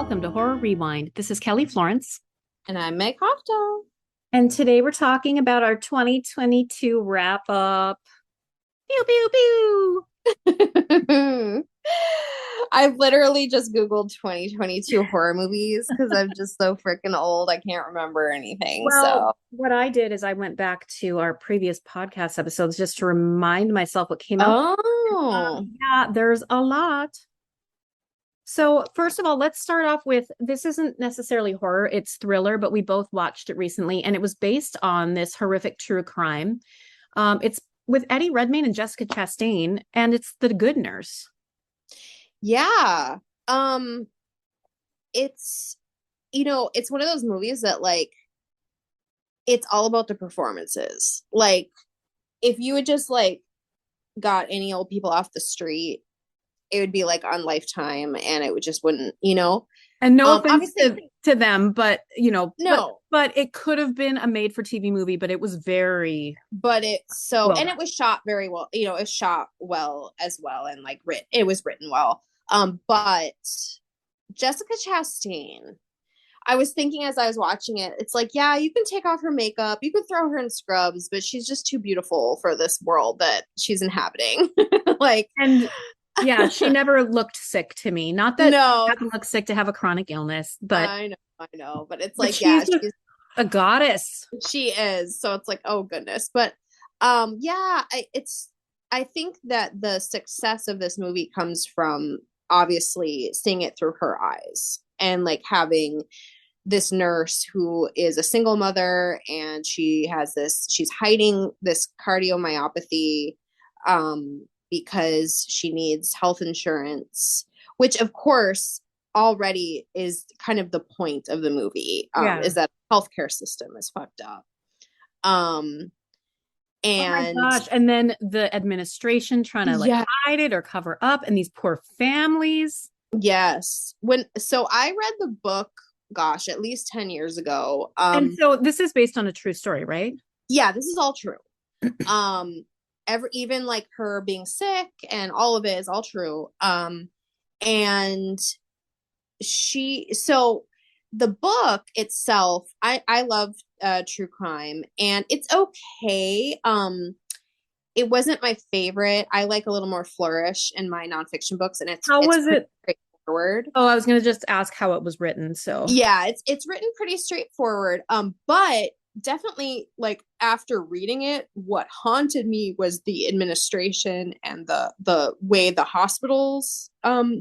welcome to Horror Rewind. This is Kelly Florence. And I'm Meg Hofto. And today we're talking about our 2022 wrap up. Pew, pew, pew. I've literally just Googled 2022 horror movies because I'm just so freaking old. I can't remember anything. Well, So, what I did is I went back to our previous podcast episodes just to remind myself what came out. oh, Yeah, there's a lot. So, first of all, let's start off with this isn't necessarily horror, it's thriller, but we both watched it recently, and it was based on this horrific true crime. It's with Eddie Redmayne and Jessica Chastain, and it's The Good Nurse. yeah. Um, it's it's one of those movies that it's all about the performances. Like, if you had just got any old people off the street, it would be like on Lifetime and it would just wouldn't. And no offense Obviously, to them, but no. but it could have been a made for TV movie, but it was very But well and done. it was shot very well. It was shot well as well, and it was written well. But Jessica Chastain, I was thinking as I was watching it, it's like, yeah, you can take off her makeup, you can throw her in scrubs, but she's just too beautiful for this world that she's inhabiting. Like, And yeah, she never looked sick to me. Not that you no, have to look sick to have a chronic illness, I know, but it's but like, yeah, she's a goddess. she is. So it's like, oh goodness. But yeah, I think that the success of this movie comes from obviously seeing it through her eyes and like having this nurse who is a single mother and she's hiding this cardiomyopathy because she needs health insurance, which of course already is kind of the point of the movie, Yeah. is that the healthcare system is fucked up. Um, Oh my and gosh. And then the administration trying to like yeah, hide it or cover up, and these poor families. yes. I read the book, gosh, at least 10 years ago. And so this is based on a true story, right? Yeah, this is all true. Um, even like her being sick and all of it is all true. And so the book itself, I love true crime and it's okay. It wasn't my favorite. I like a little more flourish in my nonfiction books, and How it's was pretty it? straightforward. Oh, I was going to just ask how it was written. So, Yeah, it's written pretty straightforward. But definitely like after reading it, what haunted me was the administration and the way the hospitals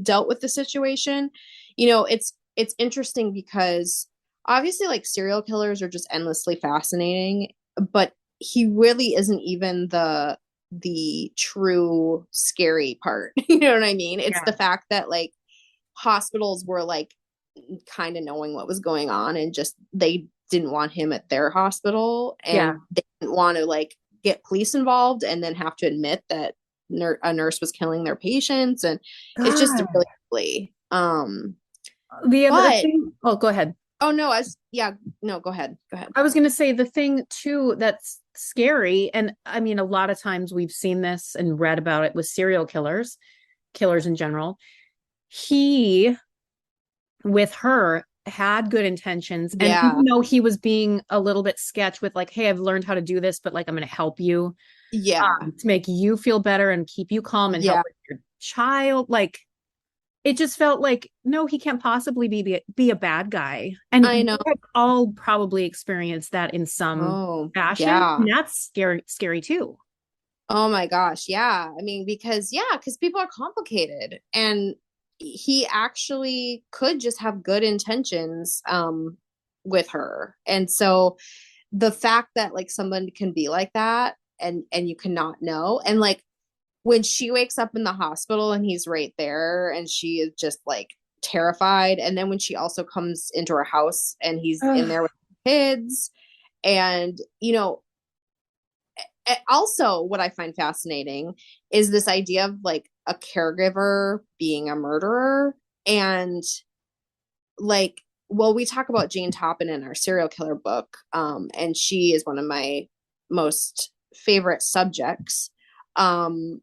dealt with the situation. It's interesting because obviously like serial killers are just endlessly fascinating, but he really isn't even the true scary part. You know what I mean? It's yeah. the fact that like hospitals were like kind of knowing what was going on and just they didn't want him at their hospital Yeah. and they didn't want to like get police involved and then have to admit that a nurse was killing their patients, and it's just God. really ugly. The But thing, oh, go ahead. oh no, I was yeah, no, go ahead. I was going to say the thing too that's scary, and I mean, a lot of times we've seen this and read about it with serial killers, killers in general. He, with her, had good intentions. And Yeah, even though he was being a little bit sketch with, like, hey, I've learned how to do this, but like, I'm going to help you yeah, to make you feel better and keep you calm and help yeah, with your child. Like, it just felt like no, he can't possibly be a bad guy, and I we know. have all probably experienced that in some Oh fashion, yeah. and that's scary too. Oh my gosh, yeah. I mean, because people are complicated and he actually could just have good intentions with her. And so the fact that like someone can be like that and you cannot know, and like when she wakes up in the hospital and he's right there and she is just like terrified, and then when she also comes into her house and he's in Ugh. there with kids, and also what I find fascinating is this idea of like a caregiver being a murderer. And like, well, we talk about Jane Toppin in our serial killer book, and she is one of my most favorite subjects. um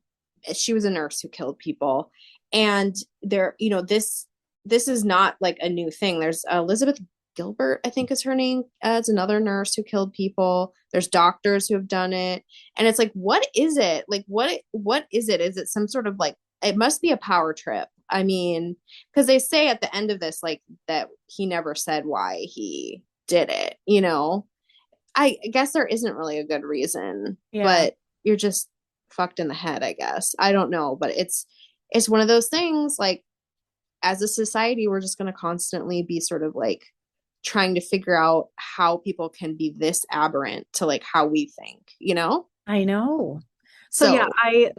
she was a nurse who killed people, and there, this this is not like a new thing. There's Elizabeth Gilbert, I think is her name. It's another nurse who killed people. There's doctors who have done it. And it's like, what is it? Like, what is it? Is it some sort of like, it must be a power trip. I mean, because they say at the end of this, like, that he never said why he did it, you know? I guess there isn't really a good reason, Yeah. but you're just fucked in the head, I guess. I don't know, but it's one of those things like as a society, we're just going to constantly be sort of like trying to figure out how people can be this aberrant to like how we think, you know? I know. So yeah,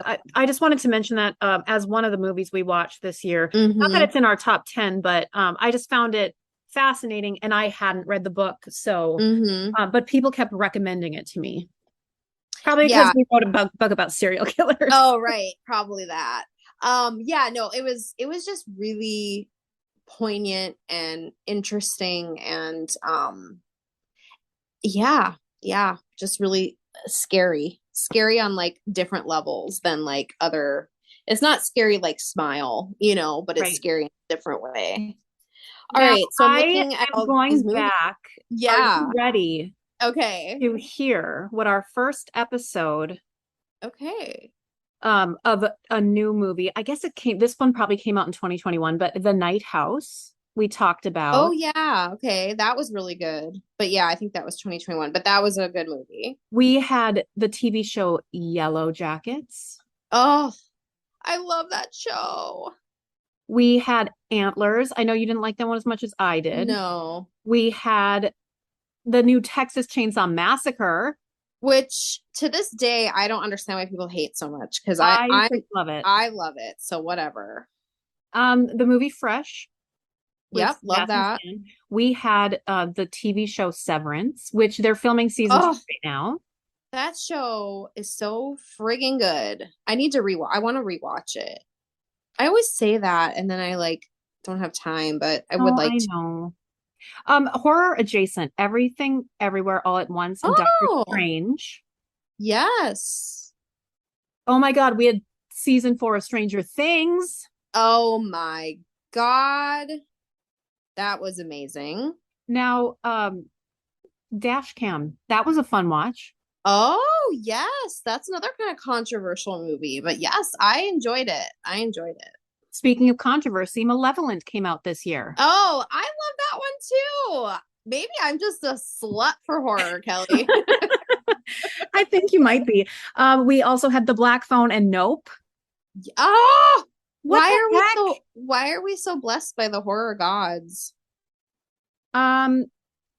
So, I just wanted to mention that as one of the movies we watched this year. Not that mm-hmm, it's in our top 10, but I just found it fascinating and I hadn't read the book. So mm-hmm. but people kept recommending it to me. Probably because Yeah. we wrote a book about serial killers. Oh, right. Probably that. Yeah, no, it was just really poignant and interesting and yeah, yeah, just really scary on like different levels than like other, it's not scary like Smile, you know, but it's Right. scary in a different way. All Now right, so I'm I looking at am all these going movies. back. Are Yeah. you ready Okay. to hear what our first episode Okay. of a new movie? I guess this one probably came out in 2021, but The Night House we talked Oh about. yeah, okay, that was really good, but yeah, I think that was 2021, but that was a good movie. We had the TV show Yellow Jackets. Oh, I love that show. We had Antlers. I know you didn't like that one as much as I did. No. We had the new Texas Chainsaw Massacre. Which to this day I don't understand why people hate so much because I I I love it. I love it. So whatever. The movie Fresh with Yep, love Sebastian that. Stan. We had the TV show Severance, which they're filming season 2 Oh, right now. that show is so friggin' good. I need to rewatch. I want to rewatch it. I always say that and then I like don't have time, but I would Oh, like I to. know. Horror adjacent, Everything Everywhere All at Once and Doctor Oh, Strange. yes. Oh my God, we had season 4 of Stranger Things. Oh my God. That was amazing. Now, Dash Cam. That was a fun watch. Oh, yes. That's another kind of controversial movie, but yes, I enjoyed it. I enjoyed it. Speaking of controversy, Malevolent came out this year. Oh, I love that one too. Maybe I'm just a slut for horror, Kelly. I think you might be. We also had The Black Phone and Nope. Oh, What the heck? why are we so blessed by the horror gods? Um,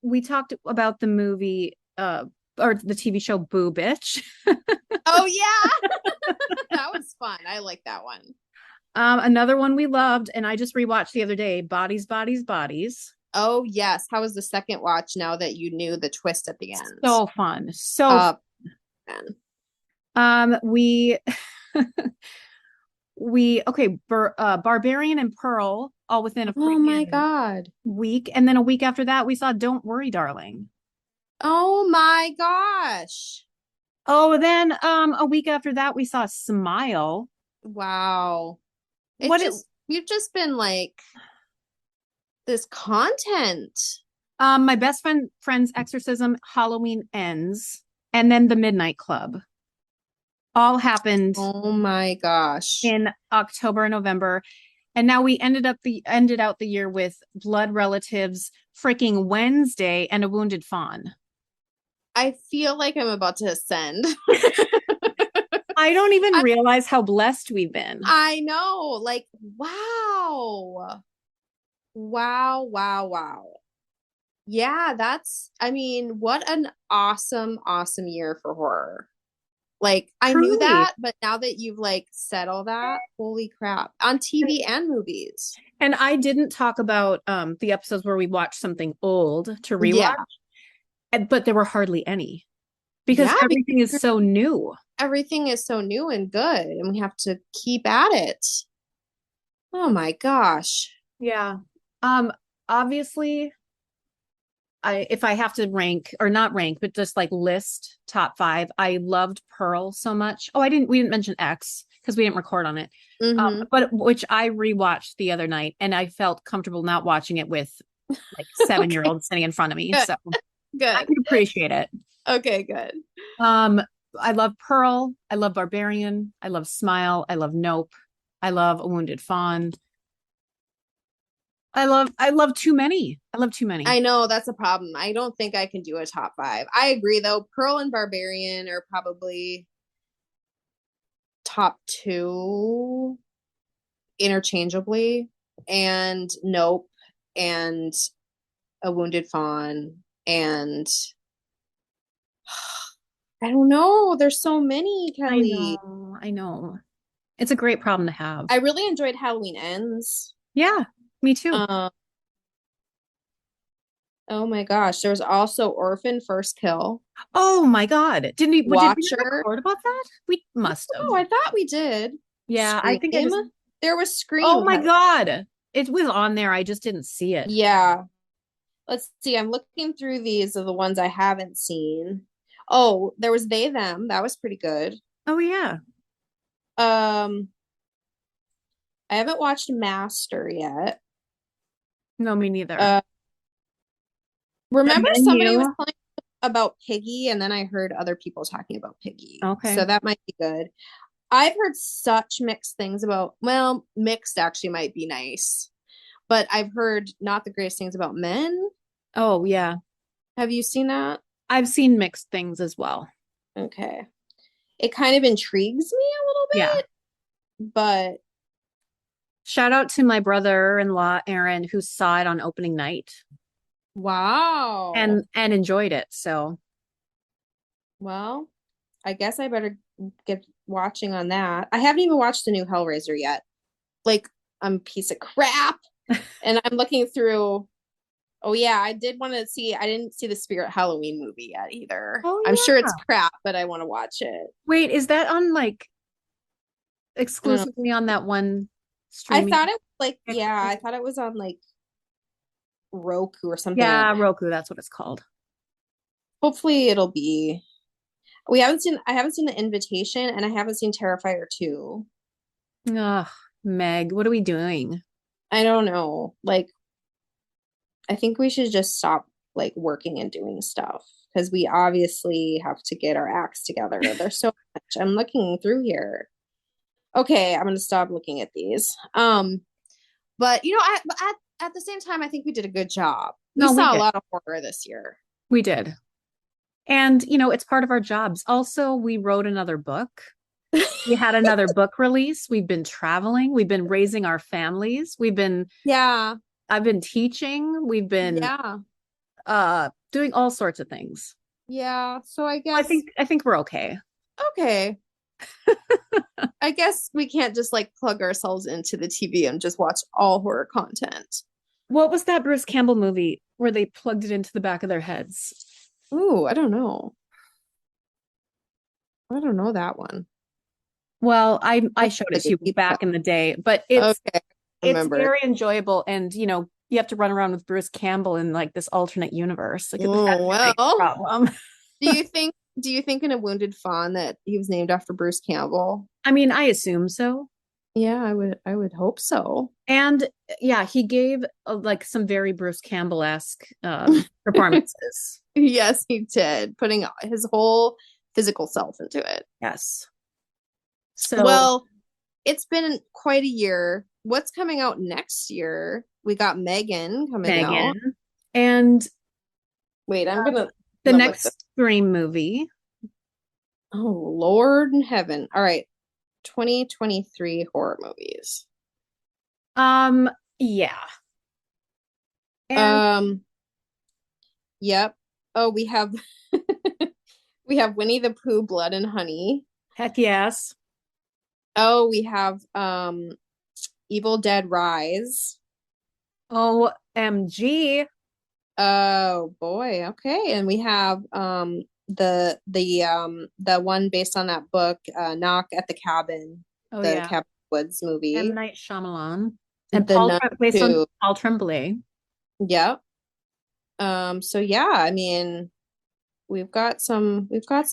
we talked about the movie, or the TV show Boo Bitch. Oh yeah. That was fun. I like that one. Another one we loved, and I just rewatched the other day, Bodies, Bodies, Bodies. Oh yes. How was the second watch now that you knew the twist at the end? So fun. So Uh man. we okay, Barbarian and Pearl all within a Oh my freaking God. week, and then a week after that we saw Don't Worry, Darling. Oh my gosh. Oh, then a week after that we saw Smile. Wow. It What it just we've just been like this content. My best friend's exorcism, Halloween Ends, and then The Midnight Club all happened Oh my gosh. in October and November. And now we ended out the year with Blood Relatives, freaking Wednesday, and A Wounded Fawn. I feel like I'm about to ascend. I don't even I, realize how blessed we've been. I know. Like, wow. Wow, wow, wow. Yeah, I mean, what an awesome, awesome year for horror. Like, I knew Truly. that, but now that you've like said all that, holy crap. On TV and movies. And I didn't talk about the episodes where we watched something old to rewatch, Yeah. but there were hardly any because Yeah, everything is because so new. everything is so new and good, and we have to keep at it. Oh my gosh. Yeah. Um, Obviously, if I have to rank or not rank, but just like list top 5, I loved Pearl so much. Oh, we didn't mention X because we didn't record on it. Mm-hmm. But which I rewatched the other night, and I felt comfortable not watching it with like 7 year Okay, olds sitting in front of me. good, So I good. could appreciate it. Okay, good. Um, I love Pearl. I love Barbarian. I love Smile. I love Nope. I love A Wounded Fawn. I love too many. I love too many. I know that's a problem. I don't think I can do a top five. I agree though. Pearl and Barbarian are probably top two interchangeably, and Nope, and A Wounded Fawn, and I don't know. There's so many, I Kelly. know. I know. It's a great problem to have. I really enjoyed Halloween Ends. Yeah, me too. Um, oh my gosh, there was also Orphan First Kill, Oh my God. Did we Watcher. record about that? We must have. Oh, I thought we did. Yeah, I Scream. think I just There was Oh Scream. my God. It was on there. I just didn't see it. Yeah. Let's see. I'm looking through these of the ones I haven't seen. Oh, there was They Them. That was pretty good. Oh yeah. Um, I haven't watched Master yet. No, me neither. Uh, The remember somebody was Menu. telling me about Piggy, and then I heard other people talking about Piggy. Okay. So that might be good. I've heard such mixed things about, well, mixed actually might be nice, but I've heard not the greatest things about Men. Oh yeah. Have you seen that? I've seen mixed things as well. Okay. It kind of intrigues me a little Yeah. bit, but Shout out to my brother-in-law, Aaron, who saw it on opening night wow. and enjoyed it. So Well, I guess I better get watching on that. I haven't even watched the new Hellraiser yet. Like, I'm a piece of crap. And I'm looking through. Oh yeah, I did want to see. I didn't see the Spirit Halloween movie yet either. Oh I'm sure yeah. it's crap, but I want to watch it. Wait, is that on like I don't know. exclusively on that one I streaming? thought it was like, yeah, I thought it was on like Roku or something. Yeah, Roku, that's what it's called. Hopefully it'll be. I haven't seen The Invitation, and I haven't seen Terrifier 2. Ugh, Meg, what are we doing? I don't know. Like, I think we should just stop like working and doing stuff because we obviously have to get our acts together. There's so much. I'm looking through here. Okay, I'm gonna stop looking at these. But at the same time, I think we did a good job. We No, we saw a did. lot of horror this year. We did. And, it's part of our jobs. Also, we wrote another book. We had another book release. We've been traveling. We've been raising our families. Yeah, I've been teaching. We've been yeah, doing all sorts of things. yeah. So I I guess think I think we're okay. okay. I guess we can't just like plug ourselves into the TV and just watch all horror content. What was that Bruce Campbell movie where they plugged it into the back of their heads? Ooh, I don't know. I don't know that one. Well, I showed it Like to a you deep cut. back in the day, but it's Okay, it's remember. very enjoyable, and you have to run around with Bruce Campbell in like this alternate universe. Like that's Oh a big well. problem. Do you think in A Wounded Fawn that he was named after Bruce Campbell? I mean, I assume so. Yeah, I would hope so. And yeah, he gave like some very Bruce Campbell-esque performances. Yes, he did, putting his whole physical self into it. Yes. So Well, it's been quite a year. What's coming out next year? We got Megan coming out. Megan and Wait, the gonna look this. next Scream movie. Oh, Lord in heaven. All right. 2023 horror movies. Um, yeah. And Yep. Oh, we have we have Winnie the Pooh, Blood and Honey. heck yes. Oh, we have Evil Dead Rise. OMG. Oh boy, okay. And we have the one based on that book, Knock at the Cabin, Oh the yeah. Cabin Woods M. movie. Night Shyamalan. And The Nun based on 2. Paul Tremblay. Yep. So yeah, I mean, we've got some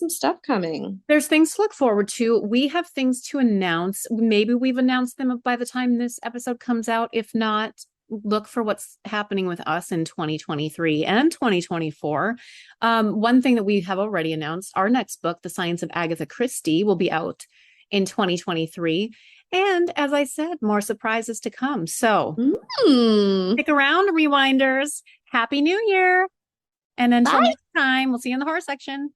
stuff coming. There's things to look forward to. We have things to announce. Maybe we've announced them by the time this episode comes out. If not, look for what's happening with us in 2023 and 2024. One thing that we have already announced, our next book, The Science of Agatha Christie, will be out in 2023. And as I said, more surprises to come. So stick around, Rewinders. Happy New Year. And until Bye. next time, we'll see you in the horror section.